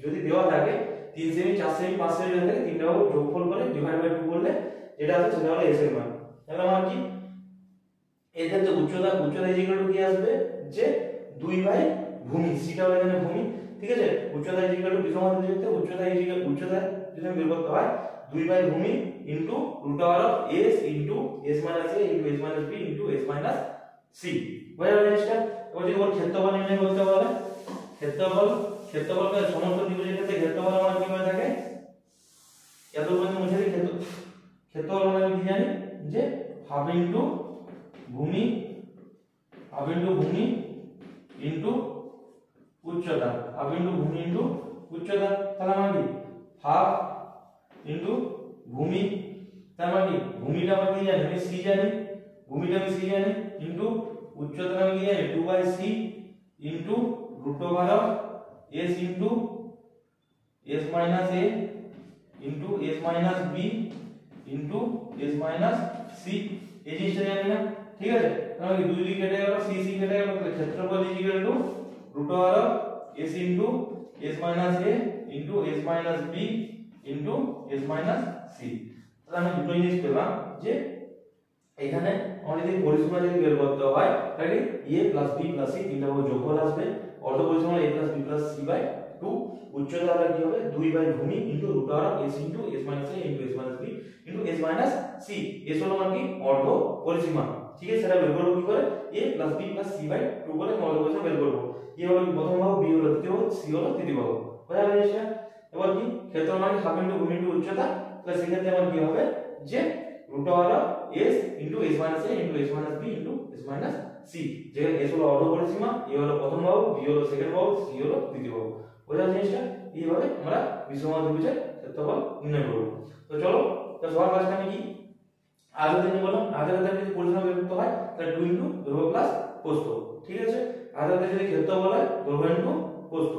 Speaker 1: যদি দেওয়া থাকে 3 সেমি 4 সেমি 5 সেমি যদি থাকে তিনটা ভাগ যোগফল করে ডিভাইড বাই 2 করলে যেটা আছে সেটা হলো s এর মান। তাহলে আমার কি এর ক্ষেত্রে উচ্চতা ইকুয়াল টু কি আসবে যে 2 বাই ভূমি সিটা হলো এখানে ভূমি। ঠিক আছে, উচ্চতা ইকুয়াল টু বিষম হাতে যেতে উচ্চতা যদি আমি বের করতে হয় 2 বাই ভূমি into root over of s into s minus a into s minus b into s minus c। বুঝা গেল জিনিসটা। এবার যদি ওর ক্ষেত্রফল নির্ণয় করতে বলে ক্ষেত্রফলকে সমস্ত ত্রিভুজের ক্ষেত্রে ক্ষেত্রফল আমার কি হয়ে থাকে এত পর্যন্ত মুছে দিই। ক্ষেত্রফল মানে আমি কি জানি যে হাফ ইনটু ভূমি ইনটু উচ্চতা তাহলে আমার কি হাফ ইনটু ভূমি তাহলে আমার কি ভূমিটা আমি কি জানি আমি c জানি ইনটু উচ্চতা আমি কি জানি 2 by c into root over of s into s minus a into s minus b into s minus c, এই জিনিসটা জানি না, ঠিক আছে? তাহলে কি 2 দিয়ে কেটে গেল, c কেটে গেল, তাহলে ক্ষেত্রফল equal to root over s into s minus a into s minus b into s minus c। তাহলে আমি দুটো জিনিস পেলাম যে এখানে আমাদের যদি পরিসীমা যদি বের করতে হয় তাহলে a plus b plus c তিনটা ভাগ যোগফল আসবে, অর্ধ পরিসীমা a plus b plus c by 2, উচ্চতা হলো কি হবে 2 বাই ভূমি into root over s into s minus a into s minus b into s minus c। s হলো মানে কি অর্ধ পরিসীমা, ঠিক আছে? সেটা বের করব কি করে, a plus b plus c by 2 করে অর্ধ পরিসীমা বের করব। a হলো প্রথম ভাগ, b হলো দ্বিতীয় ভাগ, c হলো তৃতীয় ভাগ, বোঝা গেল জিনিসটা? এবার কি ক্ষেত্রফল মানে হাফ ইনটু ভূমি ইনটু উচ্চতা, তাহলে সেক্ষেত্রে আমার কি হবে যে root over s into s minus a into s minus b into s minus c, যেখানে s হলো অর্ধ পরিসীমা, a হলো প্রথম বাহু, b হলো সেকেন্ড বাহু, c হলো তৃতীয় বাহু, বোঝা জিনিসটা? এইভাবে আমরা বিষমবাহু ত্রিভুজের ক্ষেত্রফল নির্ণয় করব। তো চলো, তো সবার ফার্স্ট আমি কি আগে থেকে বললাম, আগে থেকে যদি পরিসীমা বের করতে হয় তাহলে 2 ইনটু দৈর্ঘ্য প্লাস প্রস্থ, ঠিক আছে? আগে থেকে যদি ক্ষেত্রফল হয় দৈর্ঘ্য ইনটু প্রস্থ।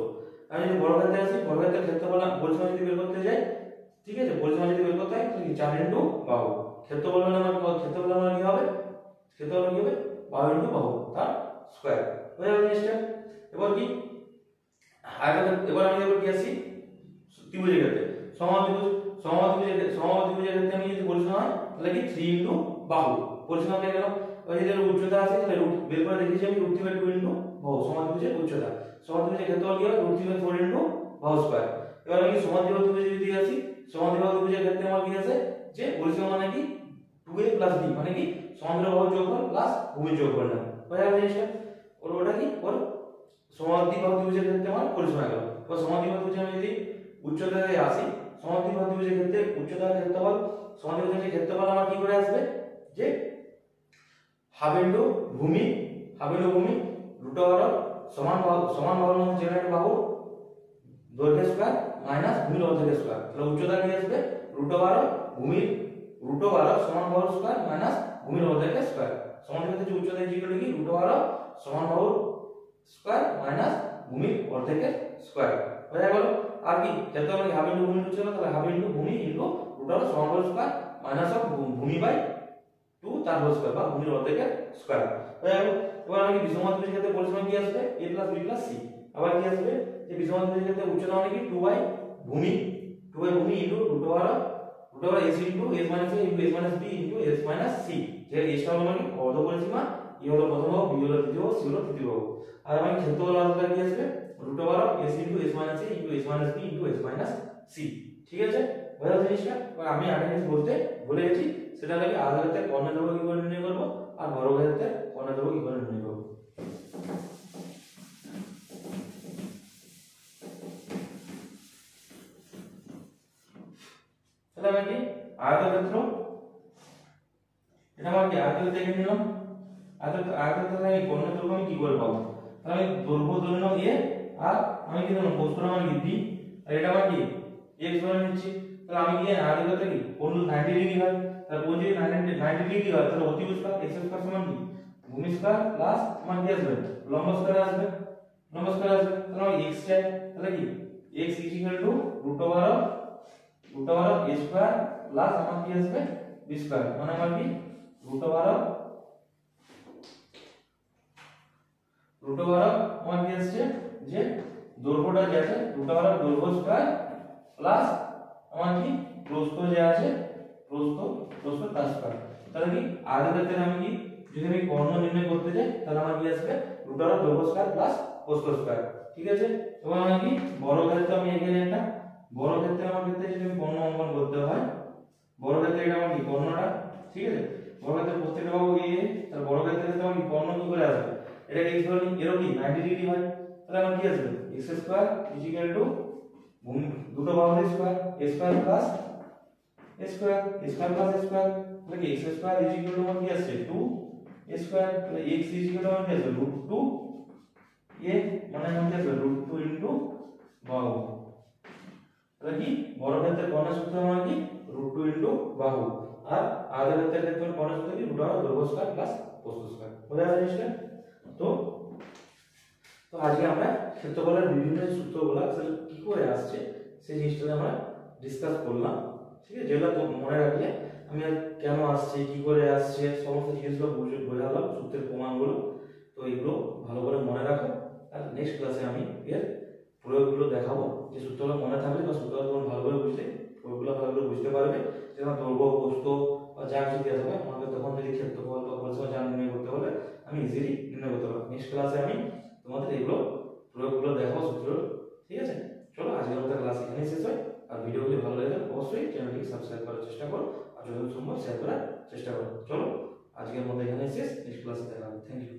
Speaker 1: আমি যদি বর্গক্ষেত্রে আসি, বর্গক্ষেত্রের ক্ষেত্রফল পরিসীমা যদি বের করতে যাই, ঠিক আছে, পরিসীমা যদি বের করতে হয় তাহলে 4 ইনটু বাহু, ক্ষেত্রফল হলো আমার ক্ষেত্রফল আমার কি হবে, ক্ষেত্রফল কি হবে বাহু ইনটু বাহু তার স্কয়ার, বোঝা গেল জিনিসটা? এবার কি এবার আমি এবার কি আসি ত্রিভুজের ক্ষেত্রে, সমবাহু ত্রিভুজের ক্ষেত্রে আমি যদি পরিসীমা হয় তাহলে কি 3 ইনটু বাহু, পরিসীমা পেয়ে গেলাম। ওই যে উচ্চতা আছে তাহলে রুট বের করে দেখিয়েছি আমি, রুট 3/2 ইনটু বাহু সমবাহু ত্রিভুজের উচ্চতা, সমবাহু ত্রিভুজের ক্ষেত্রফল কি হবে রুট 3/4 ইনটু বাহু স্কয়ার। এবার আমি সমদ্বিবাহু ত্রিভুজে যদি আসি, সমদ্বিবাহু ত্রিভুজের ক্ষেত্রে আমার কি আছে যে পরিসীমা মানে কি 2a প্লাস b মানে কি সমদ্বিবাহু যোগফল প্লাস ভূমির যোগফল না, বোঝা গেল জিনিসটা? ওটা কি ওর সমদ্বিবাহু ত্রিভুজের ক্ষেত্রে আমার পরিসীমা গেল। এবার সমদ্বিবাহু ত্রিভুজে আমি যদি উচ্চতাতে আসি, সমদ্বিবাহু ত্রিভুজের ক্ষেত্রে উচ্চতার ক্ষেত্রফল, সমদ্বিবাহু ত্রিভুজের ক্ষেত্রফল আমার কি করে আসবে যে হাফ ইনটু ভূমি রুট ওভার সমান বাহুর মধ্যে যেটা একটা বাহু দৈর্ঘ্য স্কয়ার মাইনাস ভূমির অর্ধেক স্কয়ার, তাহলে উচ্চতা কি আসবে রুট ওভার সমান বাহুর স্কয়ার মাইনাস ভূমির অর্ধেক স্কয়ার। সমদ্বিবাহু যে উচ্চতা ইকুয়াল কি রুট ওভার সমান বাহুর স্কয়ার মাইনাস ভূমির অর্ধেকের স্কয়ার, বোঝা গেল? আর কি ক্ষেত্রফল মানে হাফ ইনটু ভূমি উচ্চতা, তাহলে হাফ ইনটু ভূমি ইনটু রুট ওভার সমান বাহুর স্কয়ার মাইনাস অফ ভূমি বাই 2 তার হোল স্কয়ার বা ভূমির অর্ধেকের স্কয়ার, বোঝা গেল? এবার আমি বিষমবাহু ত্রিভুজের ক্ষেত্রে পরিসীমা কি আসবে a plus b plus c, আবার কি আসবে যে বিষমবাহু ত্রিভুজের ক্ষেত্রে উচ্চতা মানে কি 2 বাই ভূমি into root over s into s minus a into s minus b into s minus c, যে s হলো মানে অর্ধ পরিসীমা, a হলো প্রথম বাহু, b হলো দ্বিতীয় বাহু, c হলো তৃতীয় বাহু। আর আমি ক্ষেত্রফল আসবে কি আসবে root over s into s minus a into s minus b into s minus c, ঠিক আছে? বোঝা গেল জিনিসটা? আমি আগে জিনিস বলতে ভুলে গেছি, সেটা লাগে আধারের কর্ণের দৈর্ঘ্য কি করে নির্ণয় করব আর বর্গক্ষেত্রের কর্ণের দৈর্ঘ্য কি করে নির্ণয় করব। তাহলে আমি কি আয়তক্ষেত্র, এটা আমার কি আয়তক্ষেত্র দেখে নিলাম, আয়তক্ষেত্রে আমি কর্ণের দৈর্ঘ্য আমি কি করে পাবো, তাহলে আমি দৈর্ঘ্য ধরে নাও a আর আমি কি ধরলাম প্রস্থ মানে কি b, আর এটা আমার কি x ধরে নিচ্ছি। তাহলে আমি কি আয়তক্ষেত্রে কি কোণ 90 ডিগ্রি হয়, তাহলে কোণ যদি 90 ডিগ্রি হয় তাহলে অতিভুজ স্কয়ার x স্কয়ার সমান কি ভূমি স্কয়ার প্লাস আমার কি আসবে লম্ব স্কয়ার আসবে, তাহলে আমি x চাই, তাহলে কি x root over a square plus আমার কি আসবে b স্কয়ার, মানে আমার কি রুট ওভার আমার কি আসছে যে দৈর্ঘ্যটা যে আছে রুট ওভার দৈর্ঘ্য স্কয়ার প্লাস আমার কি প্রস্থ যে আছে প্রস্থ তার স্কয়ার। তাহলে কি আয়তক্ষেত্রে আমি কি যদি আমি কর্ণ নির্ণয় করতে যাই তাহলে আমার কি আসবে রুট ওভার দৈর্ঘ্য স্কয়ার প্লাস প্রস্থ স্কয়ার, ঠিক আছে? এবং আমি কি বর্গক্ষেত্রে আমি এখানে একটা বর্গক্ষেত্রে আমার ক্ষেত্রে যদি আমি কর্ণ অঙ্কন করতে হয়, বর্গক্ষেত্রে এটা আমার কি কর্ণটা, ঠিক আছে? বর্গক্ষেত্রে প্রত্যেকটা বাহু a, তাহলে বর্গক্ষেত্রের ক্ষেত্রে আমার কি কর্ণ কি করে আসবে, এটা x ধরে নিই, এরও কি 90 ডিগ্রি হয়, তাহলে আমার কি আসবে x স্কয়ার দুটো বাহুর square a square plus a square plus a square, তাহলে কি x স্কয়ার আমার কি আসছে 2 a স্কয়ার, তাহলে x আমার কি আসবে √2 a, মানে আমার কি আসবে √2 ইনটু বাহু, তাহলে কি বর্গক্ষেত্রের কর্ণের সূত্র মানে কি √2 ইনটু বাহু, আর আয়তক্ষেত্রের ক্ষেত্রে কর্ণের সূত্র কি √2 দৈর্ঘ্য স্কয়ার প্লাস প্রস্থ স্কয়ার, বোঝা গেল জিনিসটা? তো আজকে আমরা ক্ষেত্রফলের বিভিন্ন সূত্রগুলো আসলে কি করে আসছে সেই জিনিসটা আমরা ডিসকাস করলাম, ঠিক আছে, যেগুলো তো মনে রাখলে আমি আর কেন আসছে, কি করে আসছে, সমস্ত জিনিসগুলো বোঝালাম, সূত্রের প্রমাণগুলো। তো এগুলো ভালো করে মনে রাখো, আর নেক্সট ক্লাসে আমি এর প্রয়োগগুলো দেখাবো, যে সূত্রগুলো মনে থাকলে বা সূত্রগুলো তোমার ভালো করে বুঝলে প্রয়োগগুলো ভালো করে বুঝতে পারবে। যেমন দৈর্ঘ্য, প্রস্থ বা যা কিছু দেওয়া থাকবে আমাকে তখন যদি ক্ষেত্রফল বা পরিসীমা যা নির্ণয় করতে হবে আমি ইজিলি নির্ণয় করতে পারবো। নেক্সট ক্লাসে আমি তোমাদের এগুলো প্রয়োগগুলো দেখাবো সূত্র, ঠিক আছে। চলো আজকের মতো ক্লাস এখানেই শেষ হয়। আর ভিডিওগুলি ভালো লাগলে অবশ্যই চ্যানেলটিকে সাবস্ক্রাইব করার চেষ্টা করো, আর যতদূর সম্ভব শেয়ার করার চেষ্টা করো। চলো আজকের মতো এখানেই শেষ, নেক্সট ক্লাসে দেখা হবে। Thank you.